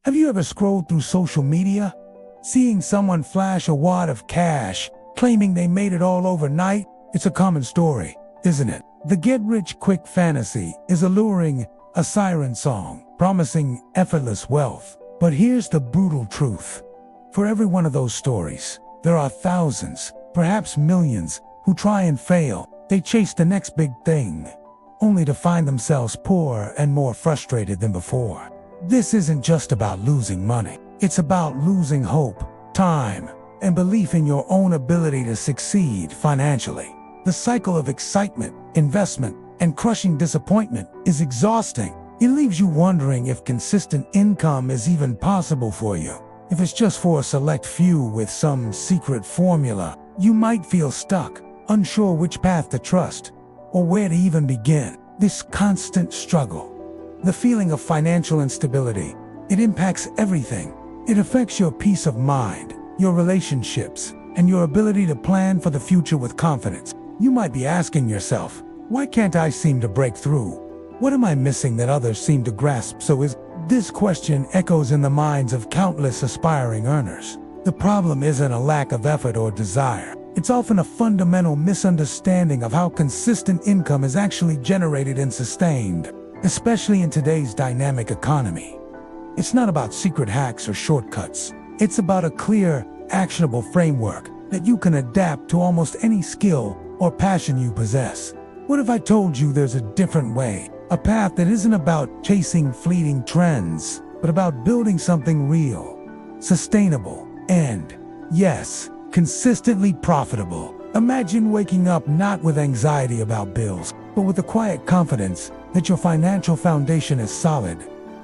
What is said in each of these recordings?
Have you ever scrolled through social media, seeing someone flash a wad of cash, claiming they made it all overnight? It's a common story, isn't it? The get-rich-quick fantasy is alluring, a siren song, promising effortless wealth. But here's the brutal truth. For every one of those stories, there are thousands, perhaps millions, who try and fail. They chase the next big thing, only to find themselves poorer and more frustrated than before. This isn't just about losing money. It's about losing hope, time, and belief in your own ability to succeed financially. The cycle of excitement, investment, and crushing disappointment is exhausting. It leaves you wondering if consistent income is even possible for you. If it's just for a select few with some secret formula, you might feel stuck, unsure which path to trust, or where to even begin. This constant struggle, the feeling of financial instability, it impacts everything. It affects your peace of mind, your relationships, and your ability to plan for the future with confidence. You might be asking yourself, why can't I seem to break through? What am I missing that others seem to grasp? This question echoes in the minds of countless aspiring earners. The problem isn't a lack of effort or desire. It's often a fundamental misunderstanding of how consistent income is actually generated and sustained, especially in today's dynamic economy. It's not about secret hacks or shortcuts. It's about a clear, actionable framework that you can adapt to almost any skill or passion you possess. What if I told you there's a different way? A path that isn't about chasing fleeting trends, but about building something real, sustainable, and, yes, consistently profitable. Imagine waking up not with anxiety about bills, but with the quiet confidence that your financial foundation is solid,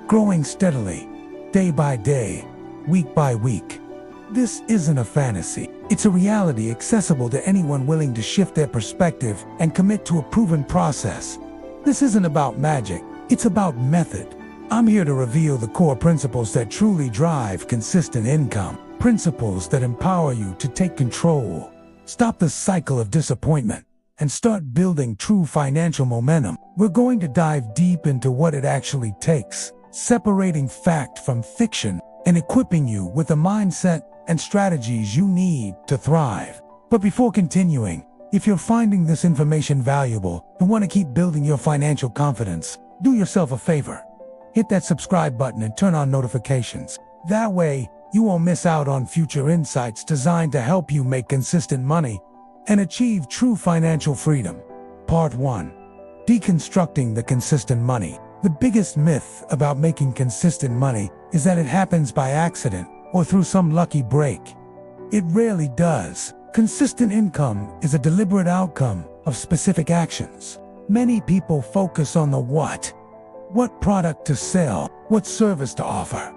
growing steadily, day by day, week by week. This isn't a fantasy. It's a reality accessible to anyone willing to shift their perspective and commit to a proven process. This isn't about magic, it's about method. I'm here to reveal the core principles that truly drive consistent income. Principles that empower you to take control, stop the cycle of disappointment, and start building true financial momentum. We're going to dive deep into what it actually takes, separating fact from fiction, and equipping you with the mindset and strategies you need to thrive. But before continuing, if you're finding this information valuable and want to keep building your financial confidence, do yourself a favor. Hit that subscribe button and turn on notifications. That way, you won't miss out on future insights designed to help you make consistent money and achieve true financial freedom. Part 1. Deconstructing the consistent money. The biggest myth about making consistent money is that it happens by accident or through some lucky break. It rarely does. Consistent income is a deliberate outcome of specific actions. Many people focus on the what product to sell, what service to offer,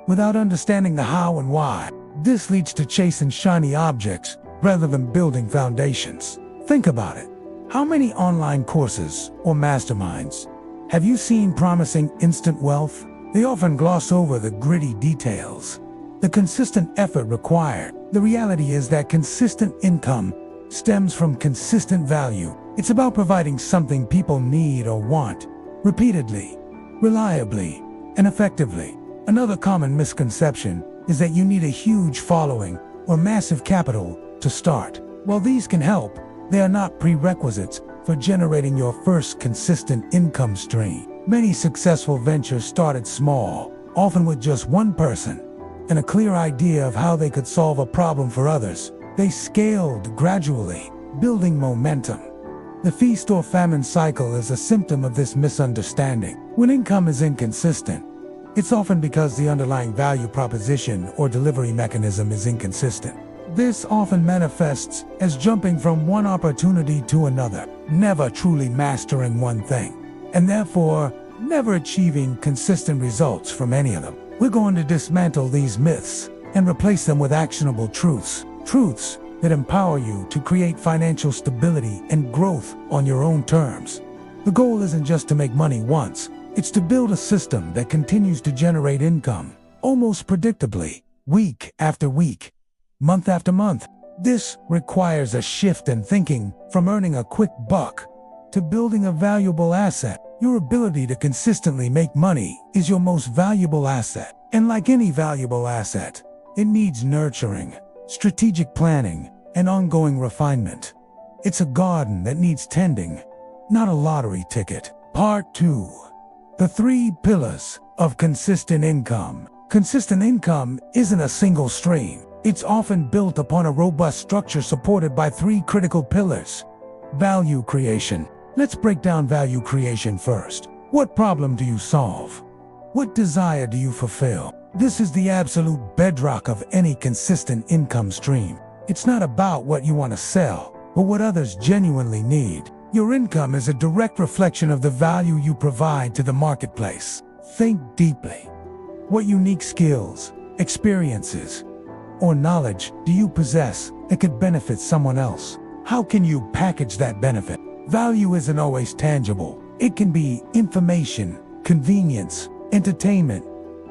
without understanding the how and why. This leads to chasing shiny objects rather than building foundations. Think about it. How many online courses or masterminds have you seen promising instant wealth? They often gloss over the gritty details, the consistent effort required. The reality is that consistent income stems from consistent value. It's about providing something people need or want, repeatedly, reliably, and effectively. Another common misconception is that you need a huge following or massive capital to start. While these can help, they are not prerequisites for generating your first consistent income stream. Many successful ventures started small, often with just one person, and a clear idea of how they could solve a problem for others. They scaled gradually, building momentum. The feast or famine cycle is a symptom of this misunderstanding. When income is inconsistent, it's often because the underlying value proposition or delivery mechanism is inconsistent. This often manifests as jumping from one opportunity to another, never truly mastering one thing, and therefore never achieving consistent results from any of them. We're going to dismantle these myths and replace them with actionable truths that empower you to create financial stability and growth on your own terms. The goal isn't just to make money once. It's to build a system that continues to generate income, almost predictably, week after week, month after month. This requires a shift in thinking from earning a quick buck to building a valuable asset. Your ability to consistently make money is your most valuable asset. And like any valuable asset, it needs nurturing, strategic planning, and ongoing refinement. It's a garden that needs tending, not a lottery ticket. Part 2. The 3 pillars of consistent income. Consistent income isn't a single stream. It's often built upon a robust structure supported by 3 critical pillars. Value creation. Let's break down value creation first. What problem do you solve? What desire do you fulfill? This is the absolute bedrock of any consistent income stream. It's not about what you want to sell, but what others genuinely need. Your income is a direct reflection of the value you provide to the marketplace. Think deeply. What unique skills, experiences, or knowledge do you possess that could benefit someone else? How can you package that benefit? Value isn't always tangible. It can be information, convenience, entertainment,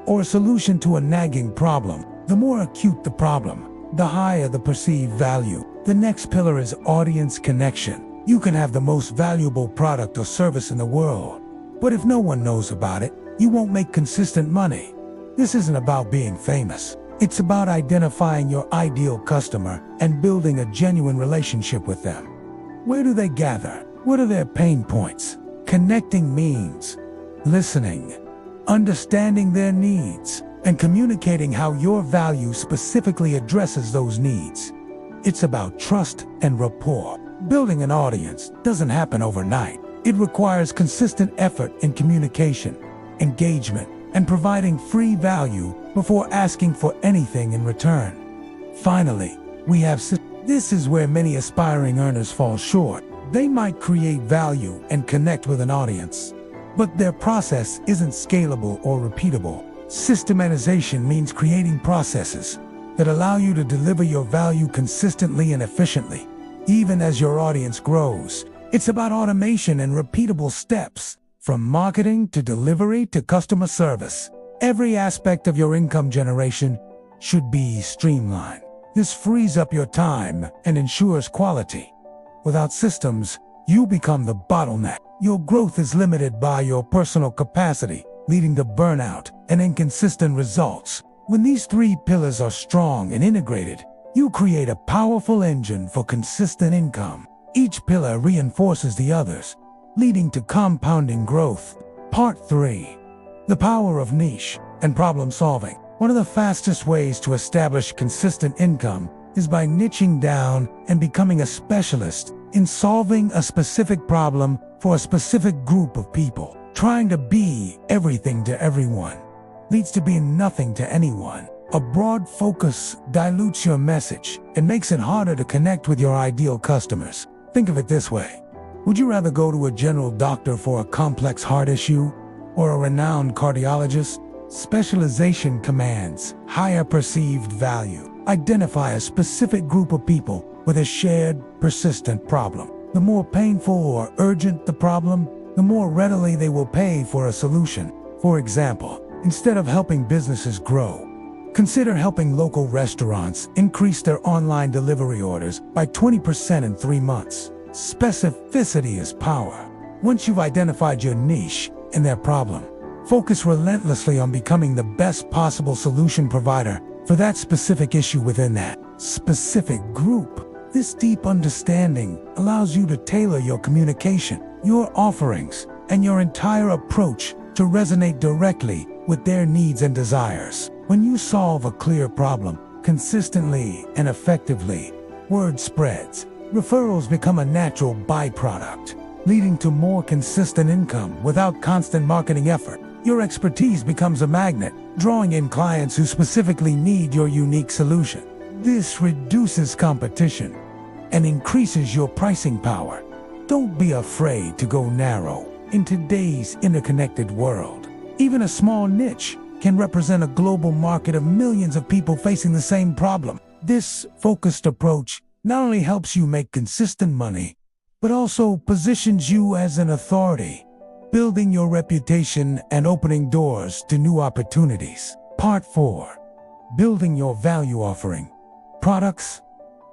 or a solution to a nagging problem. The more acute the problem, the higher the perceived value. The next pillar is audience connection. You can have the most valuable product or service in the world, but if no one knows about it, you won't make consistent money. This isn't about being famous. It's about identifying your ideal customer and building a genuine relationship with them. Where do they gather? What are their pain points? Connecting means listening, understanding their needs, and communicating how your value specifically addresses those needs. It's about trust and rapport. Building an audience doesn't happen overnight. It requires consistent effort in communication, engagement, and providing free value before asking for anything in return. Finally, we have this is where many aspiring earners fall short. They might create value and connect with an audience, but their process isn't scalable or repeatable. Systematization means creating processes that allow you to deliver your value consistently and efficiently. Even as your audience grows, it's about automation and repeatable steps, from marketing to delivery to customer service. Every aspect of your income generation should be streamlined. This frees up your time and ensures quality. Without systems, you become the bottleneck. Your growth is limited by your personal capacity, leading to burnout and inconsistent results. When these 3 pillars are strong and integrated, you create a powerful engine for consistent income. Each pillar reinforces the others, leading to compounding growth. Part 3. The power of niche and problem solving. One of the fastest ways to establish consistent income is by niching down and becoming a specialist in solving a specific problem for a specific group of people. Trying to be everything to everyone leads to being nothing to anyone. A broad focus dilutes your message and makes it harder to connect with your ideal customers. Think of it this way. Would you rather go to a general doctor for a complex heart issue or a renowned cardiologist? Specialization commands higher perceived value. Identify a specific group of people with a shared, persistent problem. The more painful or urgent the problem, the more readily they will pay for a solution. For example, instead of helping businesses grow, consider helping local restaurants increase their online delivery orders by 20% in 3 months. Specificity is power. Once you've identified your niche and their problem, focus relentlessly on becoming the best possible solution provider for that specific issue within that specific group. This deep understanding allows you to tailor your communication, your offerings, and your entire approach to resonate directly with their needs and desires. When you solve a clear problem consistently and effectively, word spreads. Referrals become a natural byproduct, leading to more consistent income without constant marketing effort. Your expertise becomes a magnet, drawing in clients who specifically need your unique solution. This reduces competition and increases your pricing power. Don't be afraid to go narrow. In today's interconnected world, even a small niche can represent a global market of millions of people facing the same problem. This focused approach not only helps you make consistent money, but also positions you as an authority, building your reputation and opening doors to new opportunities. Part 4. Building your value offering. Products,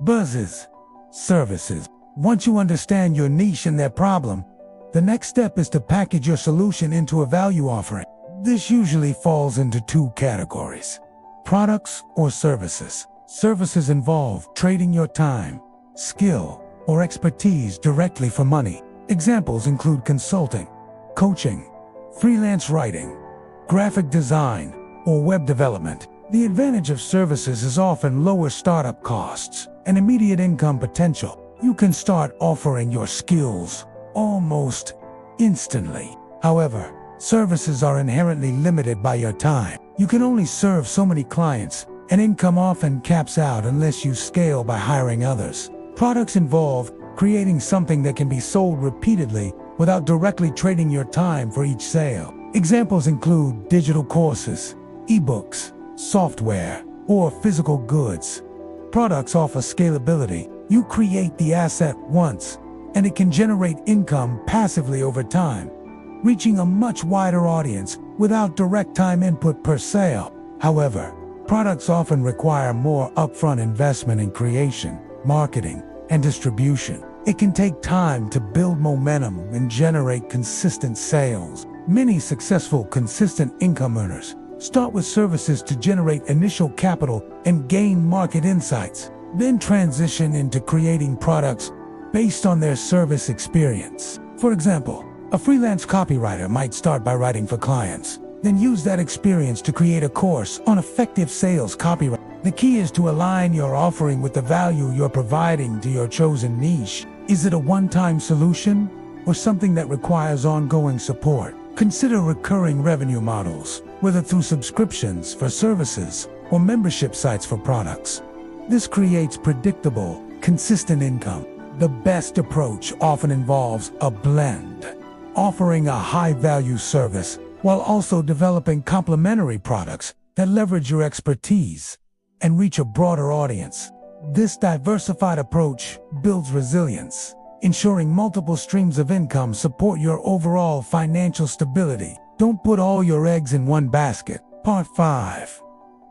buzzes, services. Once you understand your niche and their problem, the next step is to package your solution into a value offering. This usually falls into two categories: products or services. Services involve trading your time, skill, or expertise directly for money. Examples include consulting, coaching, freelance writing, graphic design, or web development. The advantage of services is often lower startup costs and immediate income potential. You can start offering your skills almost instantly. However, services are inherently limited by your time. You can only serve so many clients, and income often caps out unless you scale by hiring others. Products involve creating something that can be sold repeatedly without directly trading your time for each sale. Examples include digital courses, ebooks, software, or physical goods. Products offer scalability. You create the asset once, and it can generate income passively over time, reaching a much wider audience without direct time input per sale. However, products often require more upfront investment in creation, marketing, and distribution. It can take time to build momentum and generate consistent sales. Many successful, consistent income earners start with services to generate initial capital and gain market insights, then transition into creating products based on their service experience. For example, a freelance copywriter might start by writing for clients, then use that experience to create a course on effective sales copywriting. The key is to align your offering with the value you're providing to your chosen niche. Is it a one-time solution or something that requires ongoing support? Consider recurring revenue models, whether through subscriptions for services or membership sites for products. This creates predictable, consistent income. The best approach often involves a blend, offering a high-value service while also developing complementary products that leverage your expertise and reach a broader audience. This diversified approach builds resilience, ensuring multiple streams of income support your overall financial stability. Don't put all your eggs in one basket. Part 5.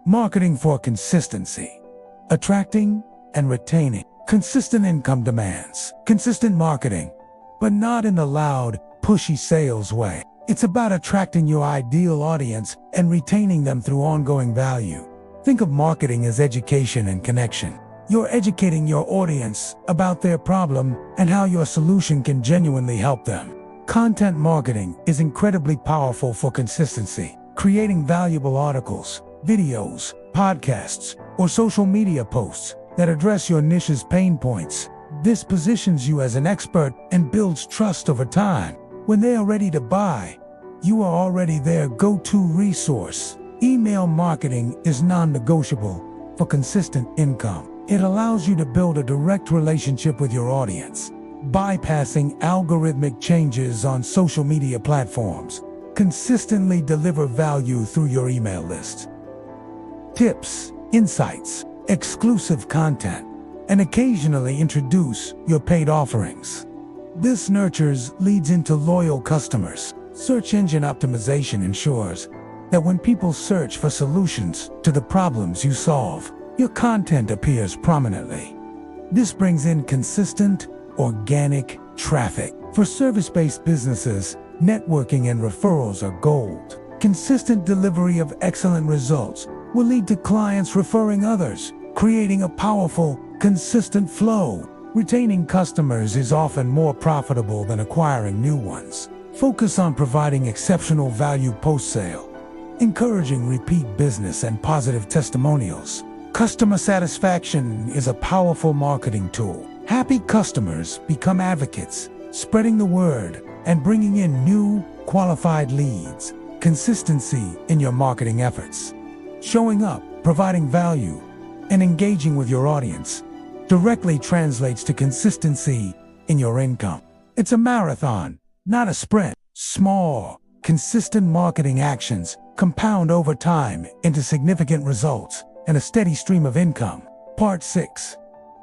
Marketing for consistency. Attracting and retaining. Consistent income demands consistent marketing, but not in the loud, pushy sales way. It's about attracting your ideal audience and retaining them through ongoing value. Think of marketing as education and connection. You're educating your audience about their problem and how your solution can genuinely help them. Content marketing is incredibly powerful for consistency. Creating valuable articles, videos, podcasts, or social media posts that address your niche's pain points. This positions you as an expert and builds trust over time. When they are ready to buy, you are already their go-to resource. Email marketing is non-negotiable for consistent income. It allows you to build a direct relationship with your audience, bypassing algorithmic changes on social media platforms. Consistently deliver value through your email list. Tips, insights, exclusive content, and occasionally introduce your paid offerings. This nurtures leads into loyal customers. Search engine optimization ensures that when people search for solutions to the problems you solve, your content appears prominently. This brings in consistent, organic traffic. For service-based businesses, networking and referrals are gold. Consistent delivery of excellent results will lead to clients referring others, creating a powerful, consistent flow. Retaining customers is often more profitable than acquiring new ones. Focus on providing exceptional value post-sale, encouraging repeat business and positive testimonials. Customer satisfaction is a powerful marketing tool. Happy customers become advocates, spreading the word and bringing in new, qualified leads. Consistency in your marketing efforts. Showing up, providing value, and engaging with your audience directly translates to consistency in your income. It's a marathon, not a sprint. Small, consistent marketing actions compound over time into significant results and a steady stream of income. Part 6.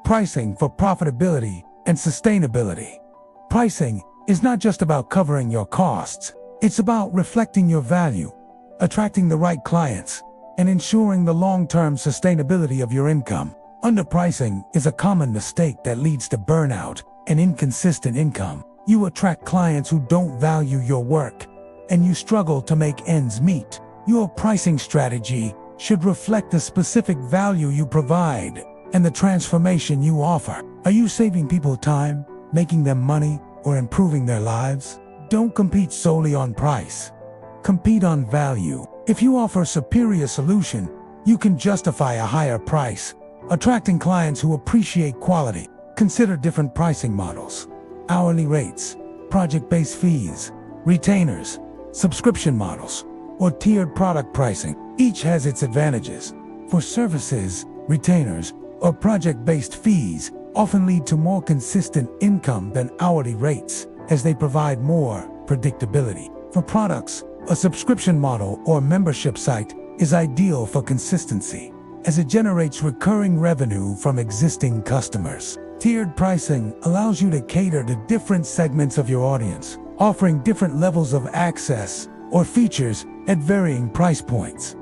Pricing for profitability and sustainability. Pricing is not just about covering your costs. It's about reflecting your value, attracting the right clients, and ensuring the long-term sustainability of your income. Underpricing is a common mistake that leads to burnout and inconsistent income. You attract clients who don't value your work and you struggle to make ends meet. Your pricing strategy should reflect the specific value you provide and the transformation you offer. Are you saving people time, making them money, or improving their lives? Don't compete solely on price. Compete on value. If you offer a superior solution, you can justify a higher price, attracting clients who appreciate quality. Consider different pricing models: hourly rates, project-based fees, retainers, subscription models, or tiered product pricing. Each has its advantages. For services, retainers, or project-based fees often lead to more consistent income than hourly rates, as they provide more predictability. For products, a subscription model or membership site is ideal for consistency, as it generates recurring revenue from existing customers. Tiered pricing allows you to cater to different segments of your audience, offering different levels of access or features at varying price points.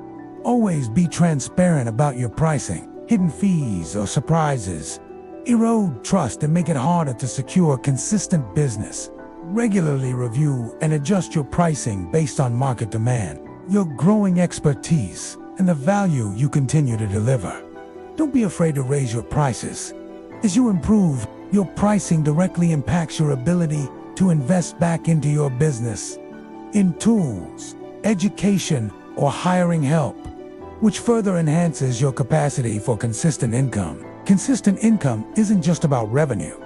Always be transparent about your pricing. Hidden fees or surprises erode trust and make it harder to secure consistent business. Regularly review and adjust your pricing based on market demand, your growing expertise, and the value you continue to deliver. Don't be afraid to raise your prices. As you improve, your pricing directly impacts your ability to invest back into your business, in tools, education, or hiring help, which further enhances your capacity for consistent income. Consistent income isn't just about revenue.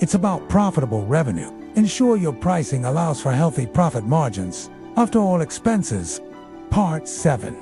It's about profitable revenue. Ensure your pricing allows for healthy profit margins after all expenses. Part 7.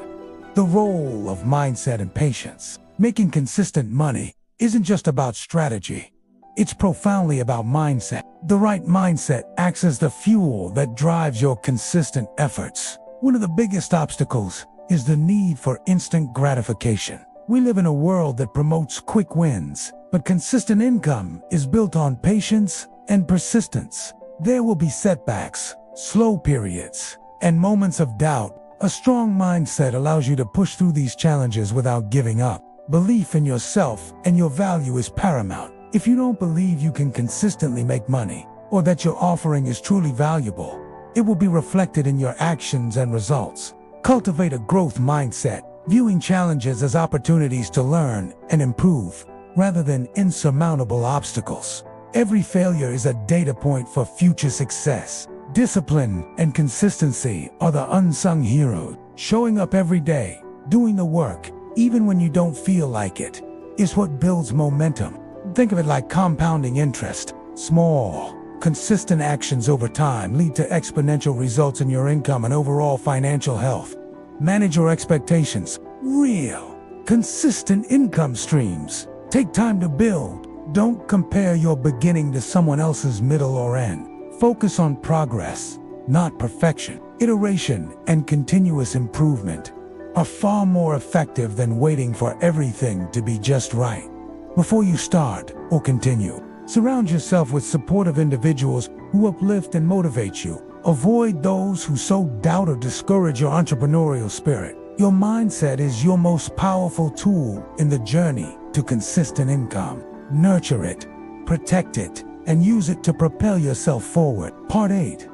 The role of mindset and patience. Making consistent money isn't just about strategy. It's profoundly about mindset. The right mindset acts as the fuel that drives your consistent efforts. One of the biggest obstacles is the need for instant gratification. We live in a world that promotes quick wins, but consistent income is built on patience and persistence. There will be setbacks, slow periods, and moments of doubt. A strong mindset allows you to push through these challenges without giving up. Belief in yourself and your value is paramount. If you don't believe you can consistently make money, or that your offering is truly valuable, it will be reflected in your actions and results. Cultivate a growth mindset, viewing challenges as opportunities to learn and improve, rather than insurmountable obstacles. Every failure is a data point for future success. Discipline and consistency are the unsung heroes. Showing up every day, doing the work, even when you don't feel like it, is what builds momentum. Think of it like compounding interest. Small, consistent actions over time lead to exponential results in your income and overall financial health. Manage your expectations. Real, consistent income streams take time to build. Don't compare your beginning to someone else's middle or end. Focus on progress, not perfection. Iteration and continuous improvement are far more effective than waiting for everything to be just right. Before you start or continue, surround yourself with supportive individuals who uplift and motivate you. Avoid those who sow doubt or discourage your entrepreneurial spirit. Your mindset is your most powerful tool in the journey to consistent income. Nurture it, protect it, and use it to propel yourself forward. Part 8.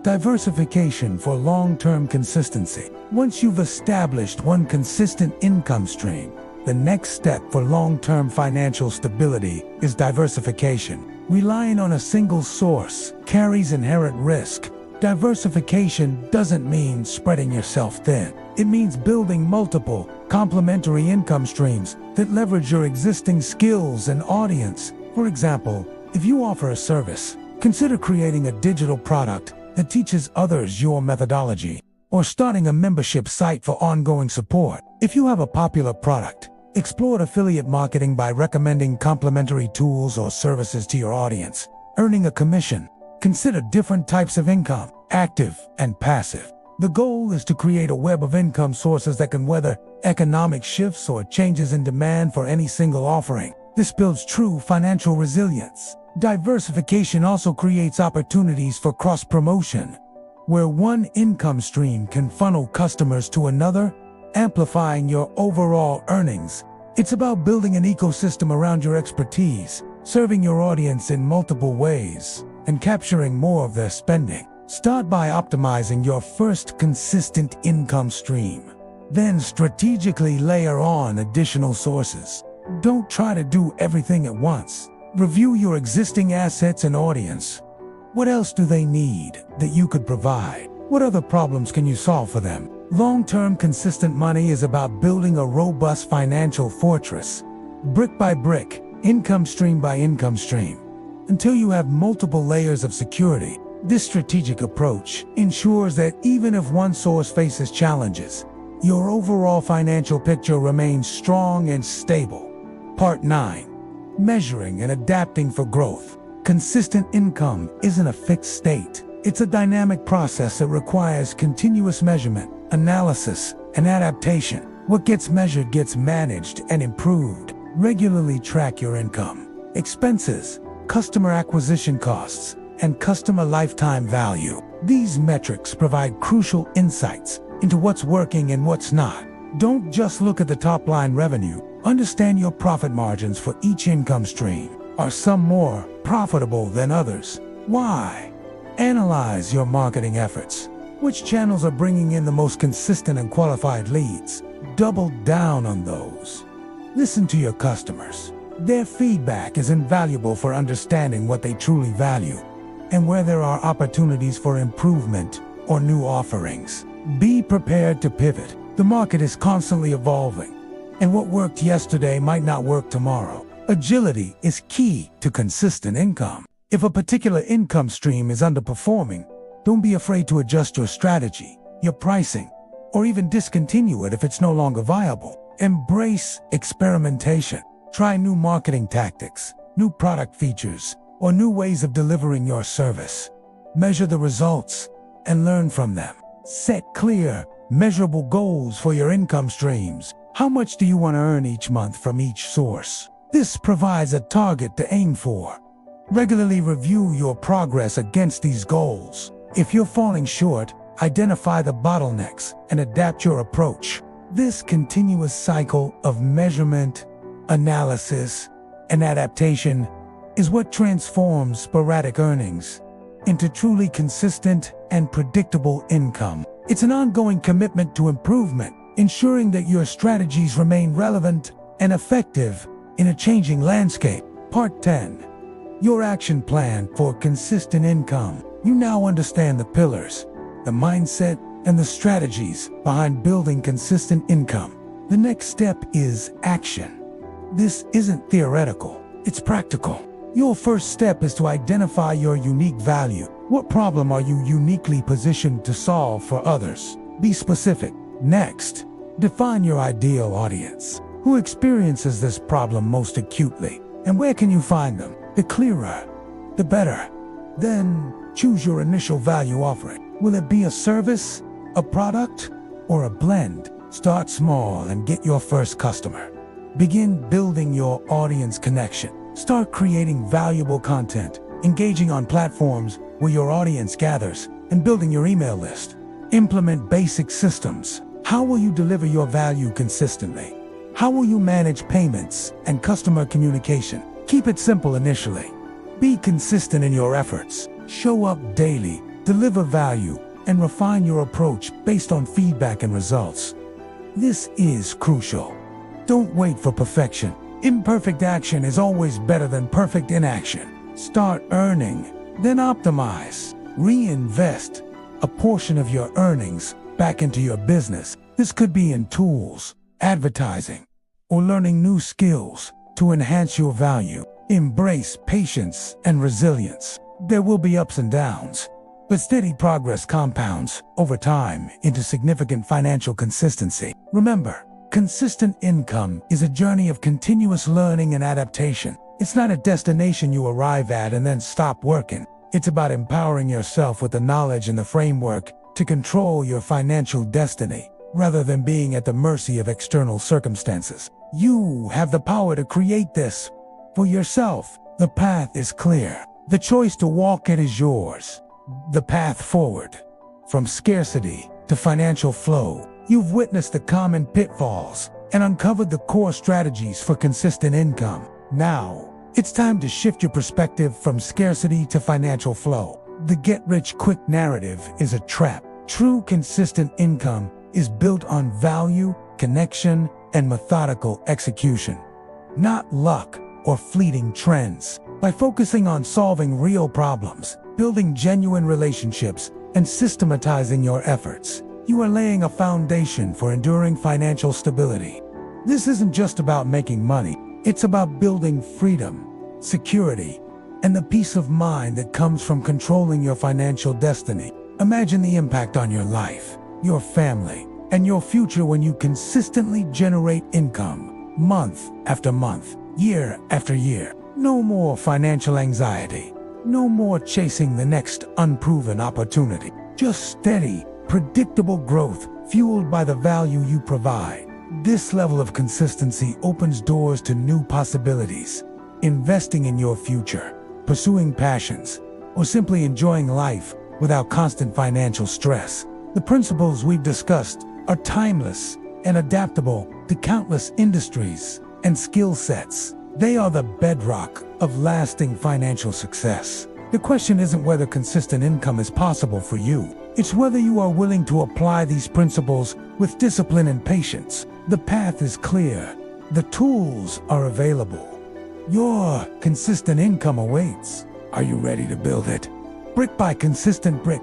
Diversification for long-term consistency. Once you've established one consistent income stream, the next step for long-term financial stability is diversification. Relying on a single source carries inherent risk. Diversification doesn't mean spreading yourself thin. It means building multiple, complementary income streams that leverage your existing skills and audience. For example, if you offer a service, consider creating a digital product that teaches others your methodology, or starting a membership site for ongoing support. If you have a popular product, explore affiliate marketing by recommending complementary tools or services to your audience, earning a commission. Consider different types of income, active and passive. The goal is to create a web of income sources that can weather economic shifts or changes in demand for any single offering. This builds true financial resilience. Diversification also creates opportunities for cross-promotion, where one income stream can funnel customers to another, amplifying your overall earnings. It's about building an ecosystem around your expertise, serving your audience in multiple ways, and capturing more of their spending. Start by optimizing your first consistent income stream. Then strategically layer on additional sources. Don't try to do everything at once. Review your existing assets and audience. What else do they need that you could provide? What other problems can you solve for them? Long-term consistent money is about building a robust financial fortress, brick by brick, income stream by income stream, until you have multiple layers of security. This strategic approach ensures that even if one source faces challenges, your overall financial picture remains strong and stable. Part 9. Measuring and adapting for growth. Consistent income isn't a fixed state. It's a dynamic process that requires continuous measurement, analysis, and adaptation. What gets measured gets managed and improved. Regularly track your income, expenses, customer acquisition costs, and customer lifetime value. These metrics provide crucial insights into what's working and what's not. Don't just look at the top-line revenue. Understand your profit margins for each income stream. Are some more profitable than others? Why? Analyze your marketing efforts. Which channels are bringing in the most consistent and qualified leads? Double down on those. Listen to your customers. Their feedback is invaluable for understanding what they truly value and where there are opportunities for improvement or new offerings. Be prepared to pivot. The market is constantly evolving, and what worked yesterday might not work tomorrow. Agility is key to consistent income. If a particular income stream is underperforming, don't be afraid to adjust your strategy, your pricing, or even discontinue it if it's no longer viable. Embrace experimentation. Try new marketing tactics, new product features, or new ways of delivering your service. Measure the results and learn from them. Set clear, measurable goals for your income streams. How much do you want to earn each month from each source? This provides a target to aim for. Regularly review your progress against these goals. If you're falling short, identify the bottlenecks and adapt your approach. This continuous cycle of measurement, analysis, and adaptation is what transforms sporadic earnings into truly consistent and predictable income. It's an ongoing commitment to improvement, ensuring that your strategies remain relevant and effective in a changing landscape. Part 10. Your action plan for consistent income. You now understand the pillars, the mindset, and the strategies behind building consistent income. The next step is action. This isn't theoretical, it's practical. Your first step is to identify your unique value. What problem are you uniquely positioned to solve for others? Be specific. Next, define your ideal audience. Who experiences this problem most acutely? And where can you find them? The clearer, the better. Then, choose your initial value offering. Will it be a service, a product, or a blend? Start small and get your first customer. Begin building your audience connection. Start creating valuable content, engaging on platforms where your audience gathers, and building your email list. Implement basic systems. How will you deliver your value consistently? How will you manage payments and customer communication? Keep it simple initially. Be consistent in your efforts. Show up daily, deliver value, and refine your approach based on feedback and results. This is crucial. Don't wait for perfection. Imperfect action is always better than perfect inaction. Start earning, then optimize. Reinvest a portion of your earnings back into your business. This could be in tools, advertising, or learning new skills to enhance your value. Embrace patience and resilience. There will be ups and downs, but steady progress compounds over time into significant financial consistency. Remember, consistent income is a journey of continuous learning and adaptation. It's not a destination you arrive at and then stop working. It's about empowering yourself with the knowledge and the framework to control your financial destiny, rather than being at the mercy of external circumstances. You have the power to create this for yourself. The path is clear. The choice to walk it is yours. The path forward, from scarcity to financial flow. You've witnessed the common pitfalls and uncovered the core strategies for consistent income. Now, it's time to shift your perspective from scarcity to financial flow. The get-rich-quick narrative is a trap. True consistent income is built on value, connection, and methodical execution, not luck or fleeting trends. By focusing on solving real problems, building genuine relationships, and systematizing your efforts, you are laying a foundation for enduring financial stability. This isn't just about making money, it's about building freedom, security, and the peace of mind that comes from controlling your financial destiny. Imagine the impact on your life, your family, and your future when you consistently generate income, month after month, year after year. No more financial anxiety. No more chasing the next unproven opportunity. Just steady, predictable growth fueled by the value you provide. This level of consistency opens doors to new possibilities. Investing in your future, pursuing passions, or simply enjoying life without constant financial stress. The principles we've discussed are timeless and adaptable to countless industries and skill sets. They are the bedrock of lasting financial success. The question isn't whether consistent income is possible for you. It's whether you are willing to apply these principles with discipline and patience. The path is clear. The tools are available. Your consistent income awaits. Are you ready to build it? Brick by consistent brick,